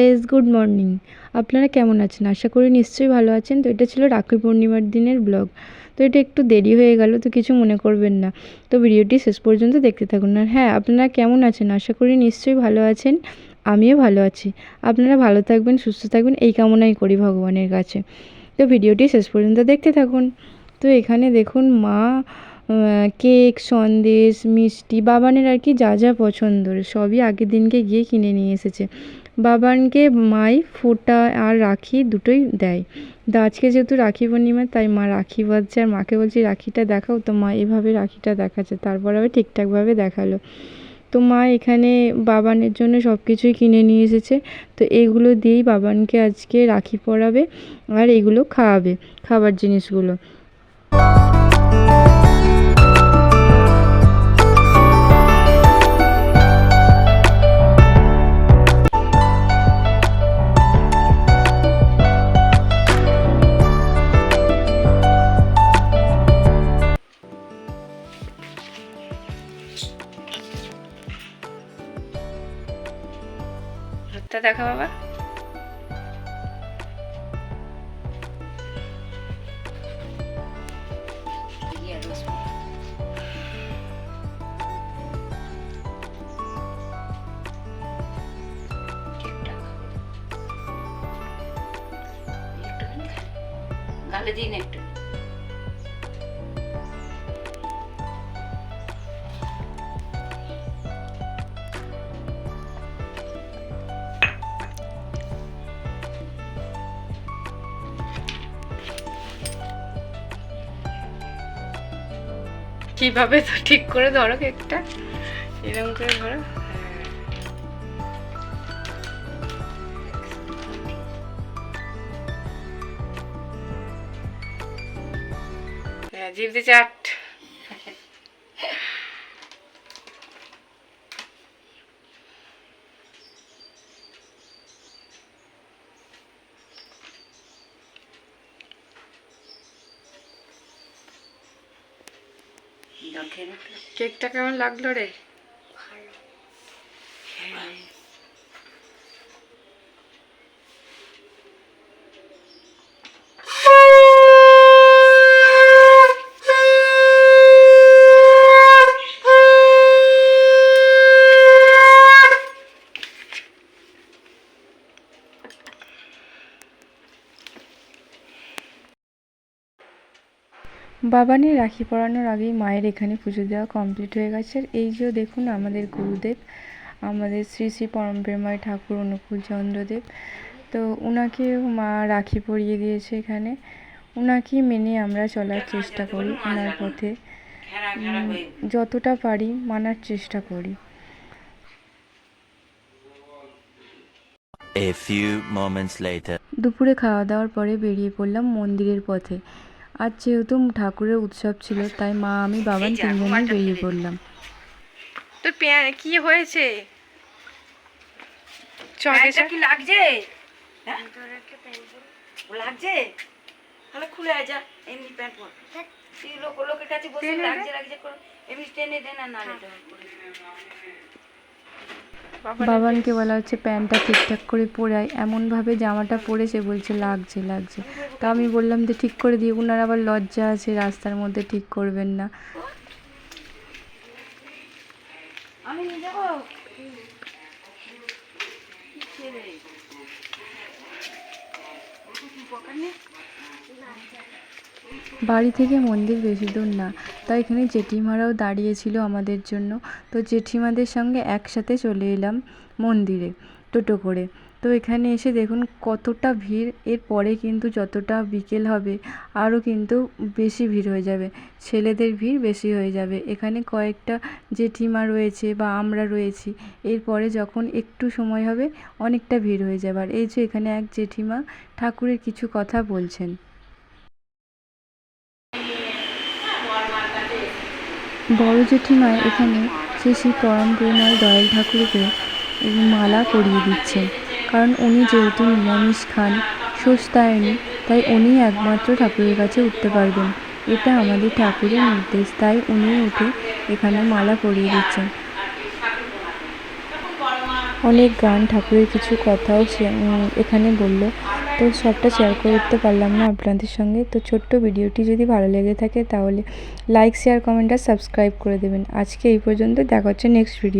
Guys, good morning. আপনারা কেমন আছেন? আশা করি নিশ্চয়ই ভালো আছেন। তো এটা ছিল রাখি পূর্ণিমার দিনের ব্লগ। তো এটা একটু দেরি হয়ে গেল, তো কিছু মনে করবেন না। তো ভিডিওটি শেষ পর্যন্ত দেখতে থাকুন। আর হ্যাঁ, আপনারা কেমন আছেন? আশা করি নিশ্চয়ই ভালো আছেন। আমিও ভালো আছি। আপনারা ভালো থাকবেন, সুস্থ থাকবেন, এই কামনাই করি ভগবানের কাছে। তো ভিডিওটি শেষ পর্যন্ত দেখতে থাকুন। তো এখানে দেখুন মা কেক, সন্দেশ, মিষ্টি, বাবানের আর কি যা যা পছন্দের সবই আগের দিনকে গিয়ে কিনে নিয়ে এসেছে। বাবানকে মাই ফোঁটা আর রাখি দুটোই দেয়। তো আজকে যেহেতু রাখি পূর্ণিমা, তাই মা রাখি বাঁধছে, আর মাকে বলছি রাখিটা দেখাও। তো মা এভাবে রাখিটা দেখাচ্ছে, তারপর আবার ঠিকঠাকভাবে দেখালো। তো মা এখানে বাবানের জন্য সব কিছুই কিনে নিয়ে এসেছে। তো এগুলো দিয়েই বাবানকে আজকে রাখি পরাবে, আর এগুলো খাওয়াবে, খাবার জিনিসগুলো। হাতটা দেখা বাবা। গালে দিন একটু। কিভাবে তো ঠিক করে ধরো কেকটা, এরকম করে ধরো। হ্যাঁ, জিভে চাট। কেকটা কেমন লাগলো রে? বাবানের রাখি পরানোর আগেই মায়ের এখানে পুজো দেওয়া কমপ্লিট হয়ে গেছে। আর এই যে দেখুন আমাদের গুরুদেব, আমাদের শ্রী শ্রী পরমপ্রেমময় ঠাকুর অনুকূল চন্দ্রদেব। তো ওনাকে মা রাখি পরিয়ে দিয়েছে এখানে। ওনাকে মেনে আমরা চলার চেষ্টা করি, ওনার পথে যতটা পারি মানার চেষ্টা করি। A few moments later. দুপুরে খাওয়া দাওয়ার পরে বেরিয়ে পড়লাম মন্দিরের পথে। আজ যেহেতু ঠাকুরের উৎসব ছিল, তাই মা আমি বাবান তিনজনেই বেরিয়ে পড়লাম। তোর কি হয়েছে? কি লাগছে? লাগছে? তাহলে খুলে যা, এমনি প্যান্ট পর। তুই লোকের কাছে বসে লাগছে করে এমনি টেনে দে না। বাবানকে বলা হচ্ছে প্যান্টটা ঠিকঠাক করে পরাই, এমনভাবে জামাটা পরেছে, বলছে লাগছে লাগছে। তা আমি বললাম যে ঠিক করে দিয়ে, ওনার আবার লজ্জা আছে, রাস্তার মধ্যে ঠিক করবেন না। আমি নিয়ে যাবো। বাড়ি থেকে মন্দির বেশি দূর না, তাই এখানে জেঠিমারাও দাঁড়িয়েছিল আমাদের জন্য। তো জেঠিমাদের সঙ্গে একসাথে চলে এলাম মন্দিরে টোটো করে। তো এখানে এসে দেখুন কতটা ভিড়। এরপরে কিন্তু যতটা বিকেল হবে আরও কিন্তু বেশি ভিড় হয়ে যাবে, ছেলেদের ভিড় বেশি হয়ে যাবে। এখানে কয়েকটা জেঠিমা রয়েছে বা আমরা রয়েছি, এরপরে যখন একটু সময় হবে অনেকটা ভিড় হয়ে যাবে। আর এই যে এখানে এক জেঠিমা ঠাকুরের কিছু কথা বলছেন। বড় জেঠিমা এখানে শ্রী পরমপ্রেমময় দয়াল ঠাকুরকে মালা পরিয়ে দিচ্ছেন, কারণ উনি যেহেতু নিরামিষ খান, স্বস্তায়নী, তাই উনি একমাত্র ঠাকুরের কাছে উঠতে পারবেন। এটা আমাদের ঠাকুরের নির্দেশ, তাই উনি উঠে এখানে মালা পরিয়ে দিচ্ছেন। অনেক গান, ঠাকুরের কিছু কথাও এখানে বললো। তো সবটা শেয়ার করতে পারলাম না আপনাদের সঙ্গে। তো ছোট্ট ভিডিওটি যদি ভালো লেগে থাকে তাহলে লাইক, শেয়ার, কমেন্ট আর সাবস্ক্রাইব করে দেবেন। আজকে এই পর্যন্ত, দেখা হচ্ছে নেক্সট ভিডিও।